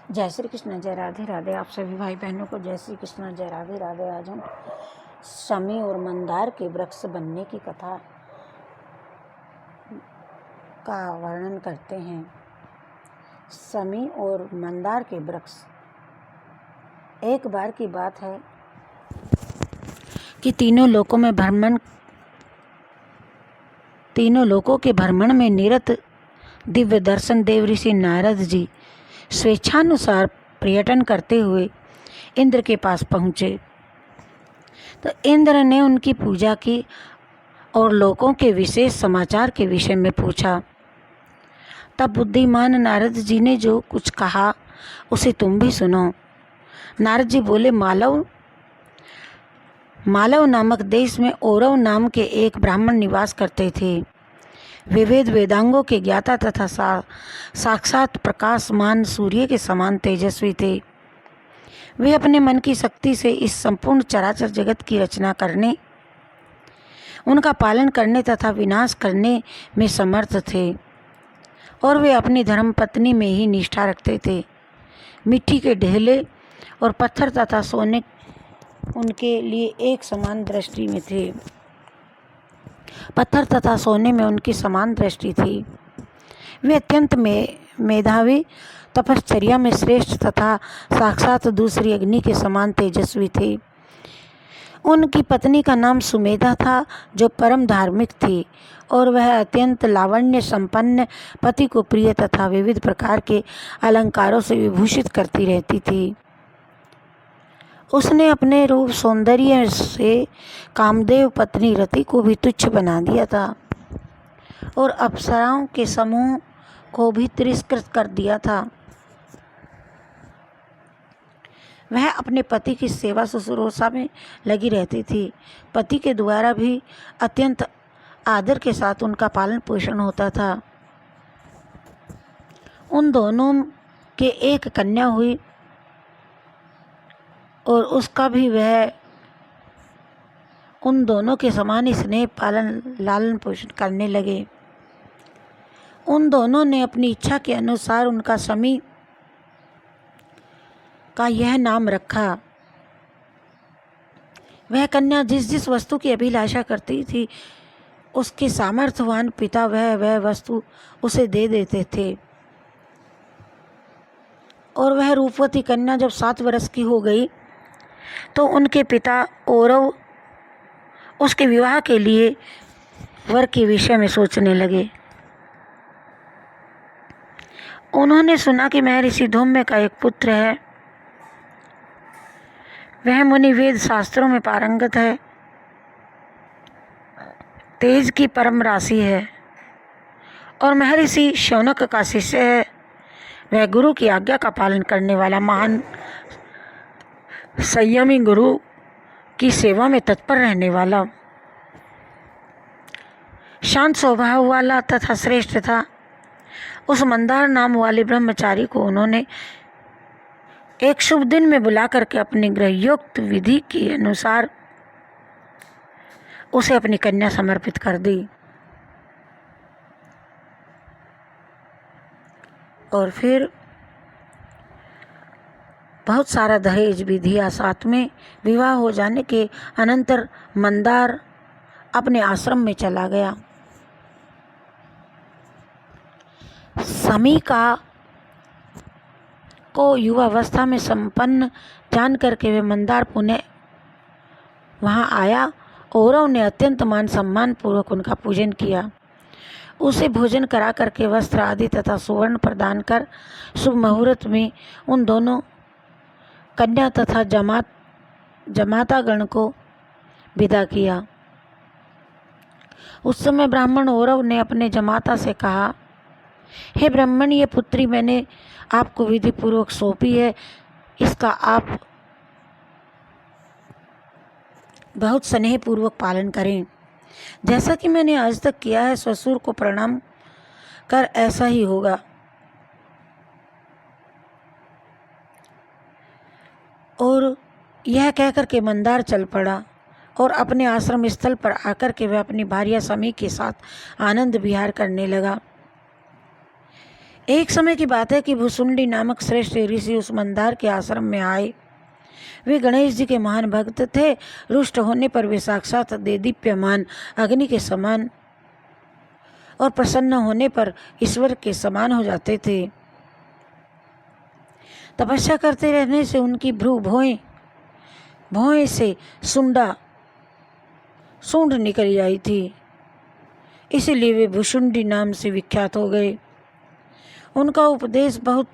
जय श्री कृष्ण, जय राधे राधे। आप सभी भाई बहनों को जय श्री कृष्ण, जय राधे राधे। आज हम शमी और मंदार के वृक्ष बनने की कथा का वर्णन करते हैं। शमी और मंदार के वृक्ष। एक बार की बात है कि तीनों लोकों के भ्रमण में निरत दिव्य दर्शन देव ऋषि नारद जी स्वेच्छानुसार पर्यटन करते हुए इंद्र के पास पहुँचे। तो इंद्र ने उनकी पूजा की और लोगों के विशेष समाचार के विषय में पूछा। तब बुद्धिमान नारद जी ने जो कुछ कहा उसे तुम भी सुनो। नारद जी बोले, मालव नामक देश में औरव नाम के एक ब्राह्मण निवास करते थे। वे वेदांगों के ज्ञाता तथा साक्षात प्रकाशमान सूर्य के समान तेजस्वी थे। वे अपने मन की शक्ति से इस संपूर्ण चराचर जगत की रचना करने, उनका पालन करने तथा विनाश करने में समर्थ थे और वे अपनी धर्मपत्नी में ही निष्ठा रखते थे। मिट्टी के ढेले और पत्थर तथा सोने उनके लिए एक समान दृष्टि में थे। पत्थर तथा सोने में उनकी समान दृष्टि थी। वे अत्यंत मेधावी, तपश्चर्या में श्रेष्ठ तथा साक्षात दूसरी अग्नि के समान तेजस्वी थे। उनकी पत्नी का नाम सुमेधा था, जो परम धार्मिक थी और वह अत्यंत लावण्य संपन्न, पति को प्रिय तथा विविध प्रकार के अलंकारों से विभूषित करती रहती थी। उसने अपने रूप सौंदर्य से कामदेव पत्नी रति को भी तुच्छ बना दिया था और अप्सराओं के समूह को भी तिरस्कृत कर दिया था। वह अपने पति की सेवा शुश्रूषा में लगी रहती थी। पति के द्वारा भी अत्यंत आदर के साथ उनका पालन पोषण होता था। उन दोनों के एक कन्या हुई और उसका भी वह उन दोनों के समान स्नेह लालन पोषण करने लगे। उन दोनों ने अपनी इच्छा के अनुसार उनका शमी का यह नाम रखा। वह कन्या जिस जिस वस्तु की अभिलाषा करती थी, उसके सामर्थ्यवान पिता वह वस्तु उसे दे देते थे। और वह रूपवती कन्या जब 7 वर्ष की हो गई तो उनके पिता औरव उसके विवाह के लिए वर के विषय में सोचने लगे। उन्होंने सुना कि महर्षि धौम्य का एक पुत्र है। वह मुनि वेद शास्त्रों में पारंगत है, तेज की परम राशि है और महर्षि शौनक का शिष्य है। वह गुरु की आज्ञा का पालन करने वाला महान संयमी, गुरु की सेवा में तत्पर रहने वाला, शांत स्वभाव वाला तथा श्रेष्ठ था। उस मंदार नाम वाले ब्रह्मचारी को उन्होंने एक शुभ दिन में बुला करके अपनी गृहयोक्त विधि के अनुसार उसे अपनी कन्या समर्पित कर दी और फिर बहुत सारा दहेज भी दिया। साथ में विवाह हो जाने के अनंतर मंदार अपने आश्रम में चला गया। शमी को युवावस्था में संपन्न जान करके वे मंदार पुनः वहाँ आया। औरव ने अत्यंत मान सम्मान पूर्वक उनका पूजन किया। उसे भोजन करा करके वस्त्र आदि तथा सुवर्ण प्रदान कर शुभ मुहूर्त में उन दोनों कन्या तथा जमातागण को विदा किया। उस समय ब्राह्मण औरव ने अपने जमाता से कहा, हे ब्राह्मण, ये पुत्री मैंने आपको विधि पूर्वक सौंपी है। इसका आप बहुत स्नेह पूर्वक पालन करें। जैसा कि मैंने आज तक किया है, ससुर को प्रणाम कर ऐसा ही होगा। और यह कहकर के मंदार चल पड़ा और अपने आश्रम स्थल पर आकर के वह अपनी भार्या शमी के साथ आनंद विहार करने लगा। एक समय की बात है कि भुसुंडी नामक श्रेष्ठ ऋषि उस मंदार के आश्रम में आए। वे गणेश जी के महान भक्त थे। रुष्ट होने पर वे साक्षात देदीप्यमान अग्नि के समान और प्रसन्न होने पर ईश्वर के समान हो जाते थे। तपस्या करते रहने से उनकी भ्रू भौएं से सूंड निकल आई थी, इसीलिए वे भुसुंडी नाम से विख्यात हो गए। उनका उपदेश बहुत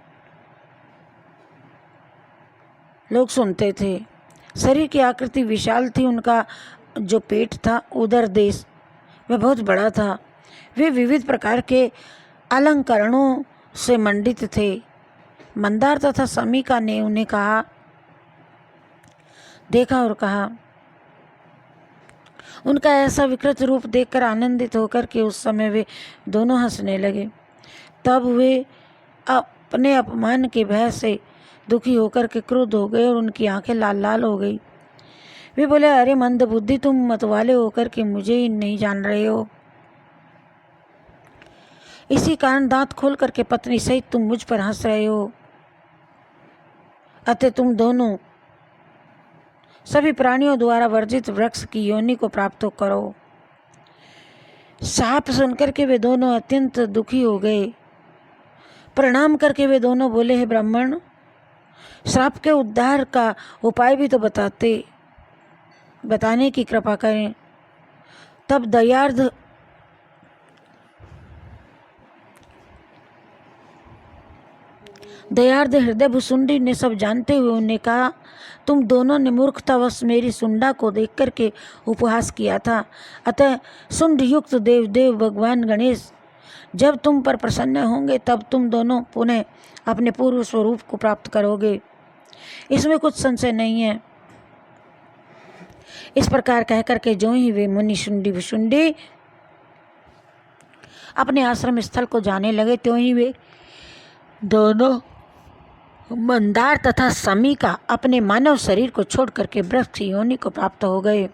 लोग सुनते थे। शरीर की आकृति विशाल थी। उनका जो पेट था, उदर देश, वह बहुत बड़ा था। वे विविध प्रकार के अलंकरणों से मंडित थे। मंदार तथा समीका ने उन्हें देखा और कहा। उनका ऐसा विकृत रूप देखकर आनंदित होकर के उस समय वे दोनों हंसने लगे। तब वे अपने अपमान के भय से दुखी होकर के क्रुद्ध हो गए और उनकी आंखें लाल लाल हो गई। वे बोले, अरे मंद बुद्धि, तुम मतवाले होकर के मुझे ही नहीं जान रहे हो। इसी कारण दांत खोल करके पत्नी सहित तुम मुझ पर हंस रहे हो। अतः तुम दोनों सभी प्राणियों द्वारा वर्जित वृक्ष की योनि को प्राप्त करो। शाप सुनकर के वे दोनों अत्यंत दुखी हो गए। प्रणाम करके वे दोनों बोले, हे ब्राह्मण, श्राप के उद्धार का उपाय भी तो बताने की कृपा करें। तब दयार्द हृदय भुसुंडी ने सब जानते हुए उन्हें कहा, तुम दोनों ने मूर्खतावश मेरी सुंडा को देख करके उपहास किया था। अतः सुंड युक्त देव भगवान गणेश जब तुम पर प्रसन्न होंगे तब तुम दोनों पुनः अपने पूर्व स्वरूप को प्राप्त करोगे, इसमें कुछ संशय नहीं है। इस प्रकार कह करके जो ही वे मुनि शुंडी भुसुंडी अपने आश्रम स्थल को जाने लगे, त्यों ही वे दोनों मंदार तथा समीका अपने मानव शरीर को छोड़ करके वृक्ष योनि को प्राप्त हो गए।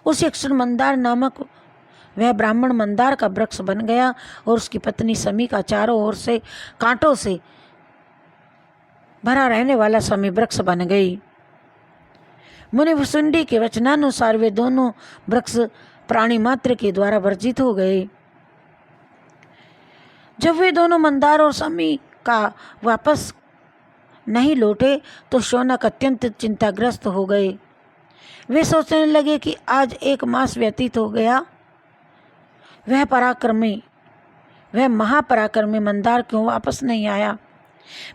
उस क्षण मंदार नामक वह ब्राह्मण मंदार का वृक्ष बन गया और उसकी पत्नी समीका चारों ओर से कांटों से भरा रहने वाला समी वृक्ष बन गई। मुनि भुसुंडी के वचनानुसार वे दोनों वृक्ष प्राणी मात्र के द्वारा वर्जित हो गए। जब वे दोनों मंदार और समीका वापस नहीं लौटे तो शौनक अत्यंत चिंताग्रस्त हो गए। वे सोचने लगे कि आज 1 मास व्यतीत हो गया, वह महापराक्रमी मंदार क्यों वापस नहीं आया।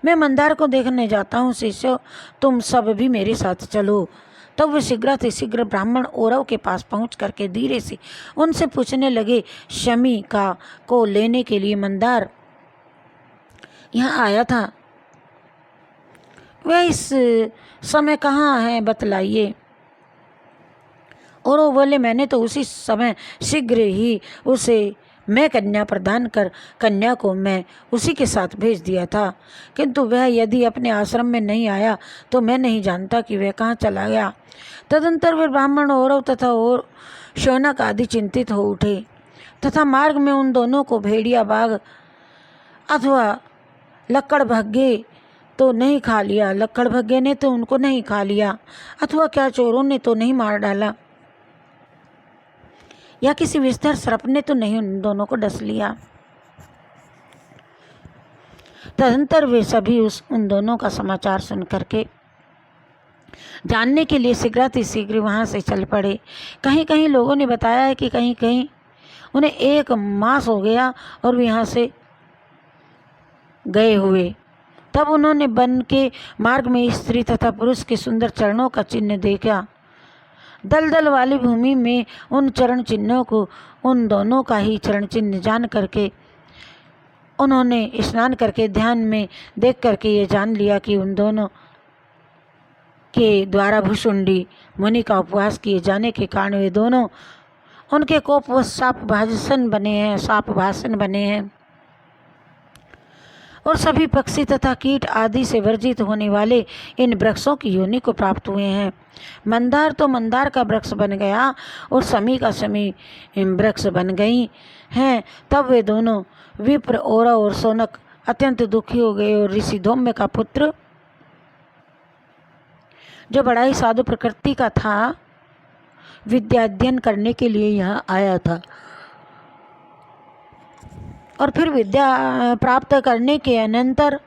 मैं मंदार को देखने जाता हूँ, शिष्यों तुम सब भी मेरे साथ चलो। तब वे शीघ्र ब्राह्मण औरव के पास पहुँच करके धीरे से उनसे पूछने लगे, शमीका को लेने के लिए मंदार यहाँ आया था, वह इस समय कहाँ है, बतलाइए। और वो बोले, मैंने तो उसी समय शीघ्र ही उसे मैं कन्या प्रदान कर कन्या को मैं उसी के साथ भेज दिया था, किंतु वह यदि अपने आश्रम में नहीं आया तो मैं नहीं जानता कि वह कहाँ चला गया। तदंतर वे ब्राह्मण औरव तथा और शौनक आदि चिंतित हो उठे तथा मार्ग में उन दोनों को भेड़िया बाघ अथवा लक्कड़भग्गे तो नहीं खा लिया, लक्कड़भग्गे ने तो उनको नहीं खा लिया, अथवा क्या चोरों ने तो नहीं मार डाला, या किसी विस्तर सर्प ने तो नहीं उन दोनों को डस लिया। तदंतर वे सभी उन दोनों का समाचार सुन करके जानने के लिए शीघ्र वहाँ से चल पड़े। कहीं कहीं लोगों ने बताया है कि कहीं कहीं उन्हें 1 मास हो गया और वे यहाँ से गए हुए। तब उन्होंने वन के मार्ग में स्त्री तथा पुरुष के सुंदर चरणों का चिन्ह देखा। दलदल वाली भूमि में उन चरण चिन्हों को उन दोनों का ही चरण चिन्ह जान करके उन्होंने स्नान करके ध्यान में देख करके ये जान लिया कि उन दोनों के द्वारा भुसुंडी मुनि का उपवास किए जाने के कारण वे दोनों उनके कोप व साप भाषण बने हैं और सभी पक्षी तथा कीट आदि से वर्जित होने वाले इन वृक्षों की योनि को प्राप्त हुए हैं। मंदार तो मंदार का वृक्ष बन गया और समी का समी वृक्ष बन गई हैं। तब वे दोनों विप्र, औरव और शौनक अत्यंत दुखी हो गए और ऋषि धौम्य का पुत्र, जो बड़ा ही साधु प्रकृति का था, विद्या अध्ययन करने के लिए यहाँ आया था और फिर विद्या प्राप्त करने के अनंतर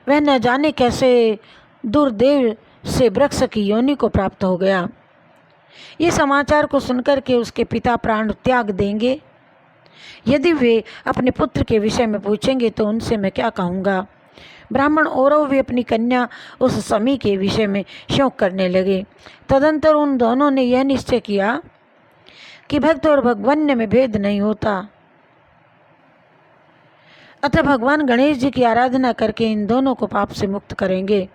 वह न जाने कैसे दुर्देव से वृक्ष की योनि को प्राप्त हो गया। ये समाचार को सुनकर के उसके पिता प्राण त्याग देंगे। यदि वे अपने पुत्र के विषय में पूछेंगे तो उनसे मैं क्या कहूँगा। ब्राह्मण औरव भी अपनी कन्या उस समी के विषय में शोक करने लगे। तदंतर उन दोनों ने यह निश्चय किया कि भक्त और भगवन्य में भेद नहीं होता, अतः भगवान गणेश जी की आराधना करके इन दोनों को पाप से मुक्त करेंगे।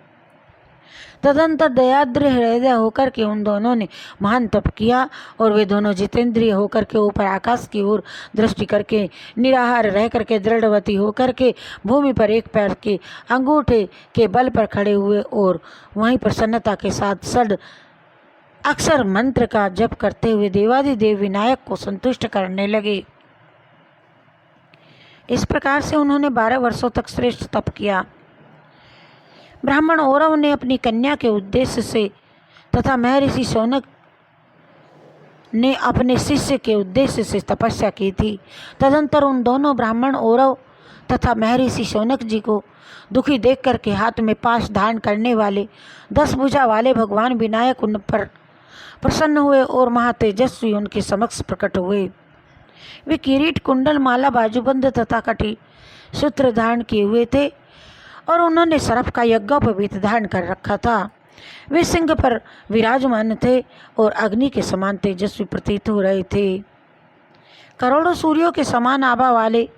तदंतर दयाद्र हृदय होकर के उन दोनों ने महान तप किया और वे दोनों जितेंद्रिय होकर के ऊपर आकाश की ओर दृष्टि करके निराहार रह करके दृढ़वती होकर के भूमि पर एक पैर के अंगूठे के बल पर खड़े हुए और वहीं प्रसन्नता के साथ षड अक्षर मंत्र का जप करते हुए देवादिदेव विनायक को संतुष्ट करने लगे। इस प्रकार से उन्होंने 12 वर्षों तक श्रेष्ठ तप किया। ब्राह्मण औरव ने अपनी कन्या के उद्देश्य से तथा महर्षि शौनक ने अपने शिष्य के उद्देश्य से तपस्या की थी। तदंतर उन दोनों ब्राह्मण औरव तथा महर्षि शौनक जी को दुखी देख करके हाथ में पाश धारण करने वाले 10 भुजा वाले भगवान विनायक उन पर प्रसन्न हुए और महातेजस्वी उनके समक्ष प्रकट हुए। वे किरीट, कुंडल, माला, बाजूबंद तथा कटी सूत्र धारण किए हुए थे और उन्होंने सरफ का यज्ञोपवीत धारण कर रखा था। वे सिंह पर विराजमान थे और अग्नि के समान तेजस्वी प्रतीत हो रहे थे। करोड़ों सूर्यों के समान आभा वाले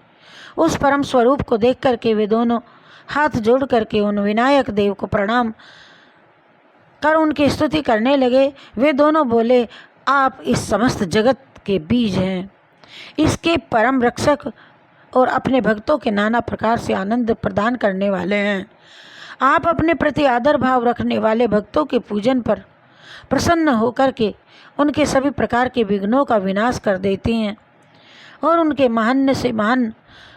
उस परम स्वरूप को देख करके वे दोनों हाथ जोड़ करके उन विनायक देव को प्रणाम कर उनकी स्तुति करने लगे। वे दोनों बोले, आप इस समस्त जगत के बीज हैं, इसके परम रक्षक और अपने भक्तों के नाना प्रकार से आनंद प्रदान करने वाले हैं। आप अपने प्रति आदर भाव रखने वाले भक्तों के पूजन पर प्रसन्न होकर के उनके सभी प्रकार के विघ्नों का विनाश कर देते हैं और उनके महान से महान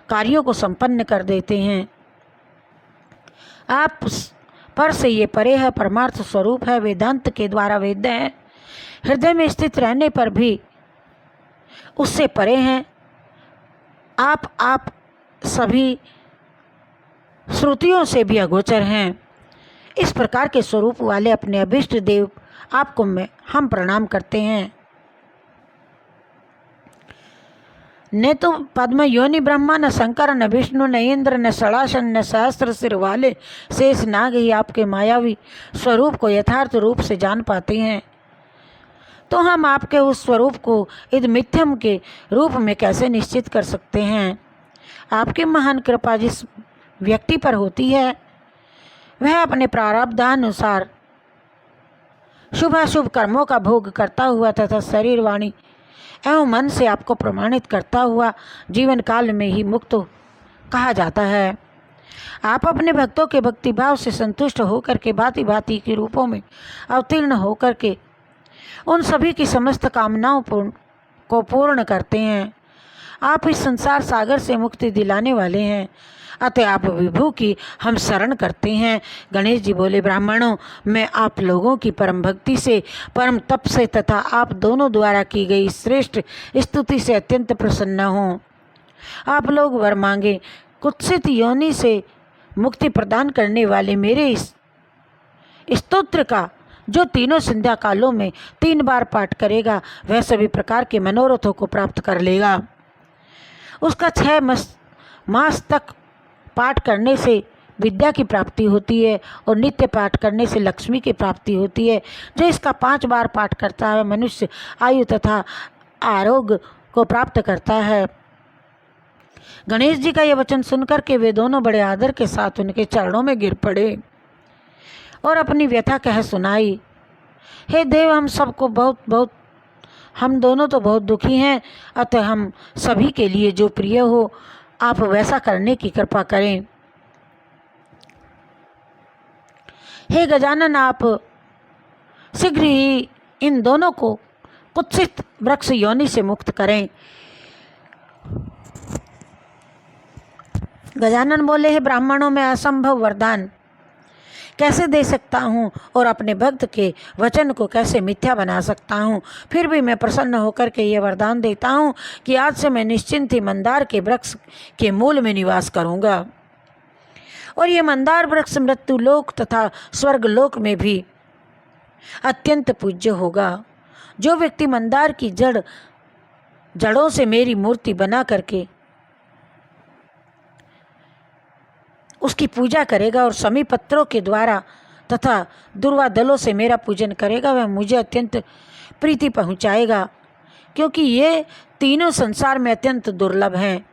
कार्यों को संपन्न कर देते हैं। आप पर से ये परे है, परमार्थ स्वरूप है, वेदांत के द्वारा वेद्य है, हृदय में स्थित रहने पर भी उससे परे हैं। आप सभी श्रुतियों से भी अगोचर हैं। इस प्रकार के स्वरूप वाले अपने अभिष्ट देव आपको हम प्रणाम करते हैं। न तो पद्म योनि ब्रह्मा, न शंकर, न विष्णु, न इंद्र, न षडासन, न सहस्त्र सिर वाले शेष नाग ही आपके मायावी स्वरूप को यथार्थ रूप से जान पाते हैं। तो हम आपके उस स्वरूप को इद मिथ्यम के रूप में कैसे निश्चित कर सकते हैं। आपकी महान कृपा जिस व्यक्ति पर होती है वह अपने प्रारब्धानुसार शुभाशुभ कर्मों का भोग करता हुआ तथा शरीर, वाणी एवं मन से आपको प्रमाणित करता हुआ जीवन काल में ही मुक्त कहा जाता है। आप अपने भक्तों के भक्तिभाव से संतुष्ट होकर के भांति भांति के रूपों में अवतीर्ण होकर के उन सभी की समस्त कामनाओं को पूर्ण करते हैं। आप इस संसार सागर से मुक्ति दिलाने वाले हैं, अतः आप विभु की हम शरण करते हैं। गणेश जी बोले, ब्राह्मणों, मैं आप लोगों की परम भक्ति से, परम तप से तथा आप दोनों द्वारा की गई श्रेष्ठ स्तुति से अत्यंत प्रसन्न हूँ। आप लोग वर मांगे। कुत्सित योनि से मुक्ति प्रदान करने वाले मेरे इस स्तोत्र का जो तीनों संध्या कालों में 3 बार पाठ करेगा वह सभी प्रकार के मनोरथों को प्राप्त कर लेगा। उसका 6 मास तक पाठ करने से विद्या की प्राप्ति होती है और नित्य पाठ करने से लक्ष्मी की प्राप्ति होती है। जो इसका 5 बार पाठ करता है मनुष्य आयु तथा आरोग्य को प्राप्त करता है। गणेश जी का यह वचन सुनकर के वे दोनों बड़े आदर के साथ उनके चरणों में गिर पड़े और अपनी व्यथा कह सुनाई। हे देव, हम दोनों तो बहुत दुखी हैं, अतः हम सभी के लिए जो प्रिय हो आप वैसा करने की कृपा करें। हे गजानन, आप शीघ्र ही इन दोनों को कुत्सित वृक्ष योनि से मुक्त करें। गजानन बोले, हे ब्राह्मणों, मैं असंभव वरदान कैसे दे सकता हूँ और अपने भक्त के वचन को कैसे मिथ्या बना सकता हूँ। फिर भी मैं प्रसन्न होकर के ये वरदान देता हूँ कि आज से मैं निश्चिंत ही मंदार के वृक्ष के मूल में निवास करूँगा और ये मंदार वृक्ष मृत्यु लोक तथा स्वर्ग लोक में भी अत्यंत पूज्य होगा। जो व्यक्ति मंदार की जड़ों से मेरी मूर्ति बना करके उसकी पूजा करेगा और समी पत्रों के द्वारा तथा दुर्वा दलों से मेरा पूजन करेगा, वह मुझे अत्यंत प्रीति पहुँचाएगा, क्योंकि ये तीनों संसार में अत्यंत दुर्लभ हैं।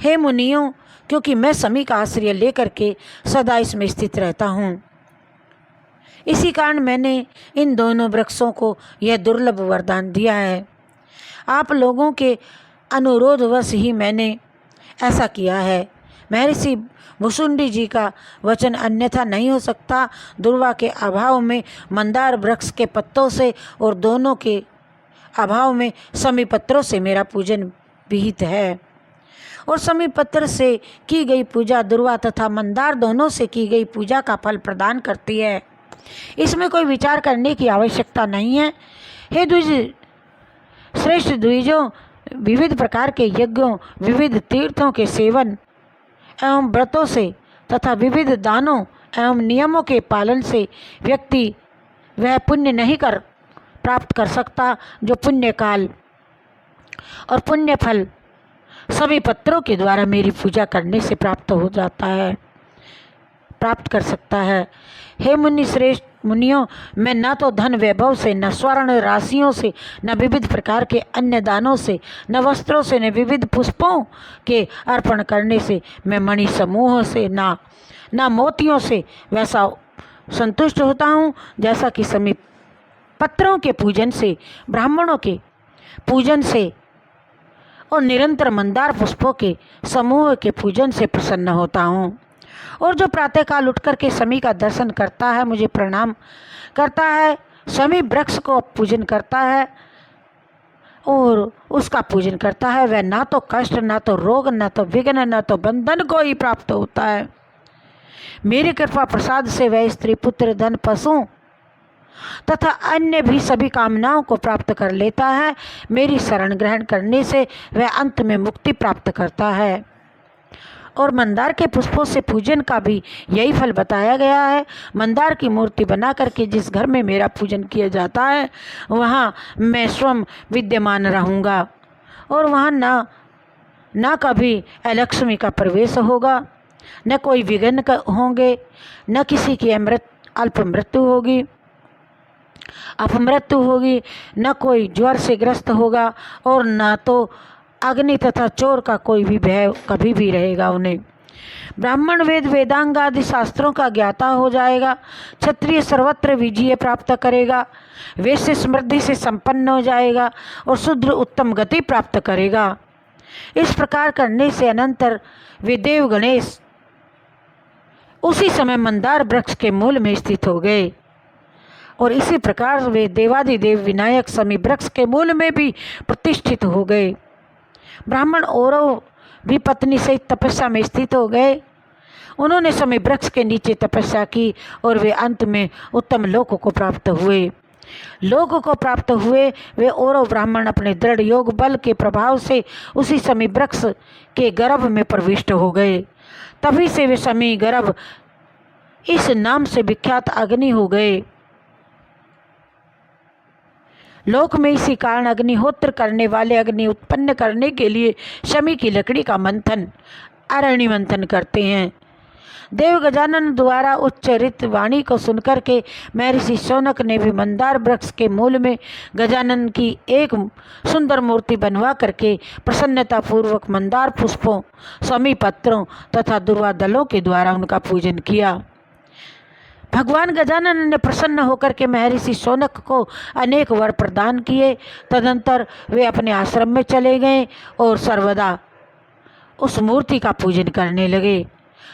हे मुनियों, क्योंकि मैं समी का आश्रय लेकर के सदा इसमें स्थित रहता हूँ, इसी कारण मैंने इन दोनों वृक्षों को यह दुर्लभ वरदान दिया है। आप लोगों के अनुरोधवश ही मैंने ऐसा किया है। महर्षि भुसुंडी जी का वचन अन्यथा नहीं हो सकता। दुर्वा के अभाव में मंदार वृक्ष के पत्तों से और दोनों के अभाव में समी पत्रों से मेरा पूजन विहित है और समी पत्र से की गई पूजा दुर्वा तथा मंदार दोनों से की गई पूजा का फल प्रदान करती है। इसमें कोई विचार करने की आवश्यकता नहीं है। हे द्विज, श्रेष्ठ द्विजों, विविध प्रकार के यज्ञों, विविध तीर्थों के सेवन एवं व्रतों से तथा विविध दानों एवं नियमों के पालन से व्यक्ति वह पुण्य नहीं प्राप्त कर सकता जो पुण्य काल और पुण्य फल सभी पत्रों के द्वारा मेरी पूजा करने से प्राप्त कर सकता है। हे मुनि श्रेष्ठ मुनियों, मैं न तो धन वैभव से, न स्वर्ण राशियों से, न विविध प्रकार के अन्य दानों से, न वस्त्रों से, न विविध पुष्पों के अर्पण करने से, मैं मणि समूह से, न मोतियों से वैसा संतुष्ट होता हूँ जैसा कि समी पत्रों के पूजन से, ब्राह्मणों के पूजन से और निरंतर मंदार पुष्पों के समूह के पूजन से प्रसन्न होता हूँ। और जो प्रातःकाल उठ कर के समी का दर्शन करता है, मुझे प्रणाम करता है, समी वृक्ष को पूजन करता है और उसका पूजन करता है, वह ना तो कष्ट, ना तो रोग, ना तो विघ्न, ना तो बंधन को ही प्राप्त होता है। मेरी कृपा प्रसाद से वह स्त्री, पुत्र, धन, पशु तथा अन्य भी सभी कामनाओं को प्राप्त कर लेता है। मेरी शरण ग्रहण करने से वह अंत में मुक्ति प्राप्त करता है। और मंदार के पुष्पों से पूजन का भी यही फल बताया गया है। मंदार की मूर्ति बना करके जिस घर में मेरा पूजन किया जाता है, वहाँ मैं स्वयं विद्यमान रहूँगा और वहाँ ना कभी अलक्ष्मी का प्रवेश होगा, न कोई विघ्न होंगे, न किसी की अल्प मृत्यु होगी, अपमृत्यु होगी, न कोई ज्वर से ग्रस्त होगा और न तो अग्नि तथा चोर का कोई भी भय कभी भी रहेगा उन्हें। ब्राह्मण वेद वेदांग आदि शास्त्रों का ज्ञाता हो जाएगा। क्षत्रिय सर्वत्र विजय प्राप्त करेगा। वैश्य समृद्धि से संपन्न हो जाएगा और शूद्र उत्तम गति प्राप्त करेगा। इस प्रकार करने से अनंतर वे देव गणेश उसी समय मंदार वृक्ष के मूल में स्थित हो गए और इसी प्रकार वे देवादिदेव विनायक समी वृक्ष के मूल में भी प्रतिष्ठित हो गए। ब्राह्मण औरव भी पत्नी सहित तपस्या में स्थित हो गए। उन्होंने समी वृक्ष के नीचे तपस्या की और वे अंत में उत्तम लोक को प्राप्त हुए। लोक को प्राप्त हुए वे औरव ब्राह्मण अपने दृढ़ योग बल के प्रभाव से उसी समी वृक्ष के गर्भ में प्रविष्ट हो गए। तभी से वे समी गर्भ इस नाम से विख्यात अग्नि हो गए। लोक में इसी कारण अग्निहोत्र करने वाले अग्नि उत्पन्न करने के लिए शमी की लकड़ी का मंथन, अरण्य मंथन करते हैं। देव गजानन द्वारा उच्चरित वाणी को सुनकर के महर्षि शौनक ने भी मंदार वृक्ष के मूल में गजानन की एक सुंदर मूर्ति बनवा करके प्रसन्नता पूर्वक मंदार पुष्पों, समी पत्रों तथा दुर्वा दलों के द्वारा उनका पूजन किया। भगवान गजानन ने प्रसन्न होकर के महर्षि शौनक को अनेक वर प्रदान किए। तदंतर वे अपने आश्रम में चले गए और सर्वदा उस मूर्ति का पूजन करने लगे।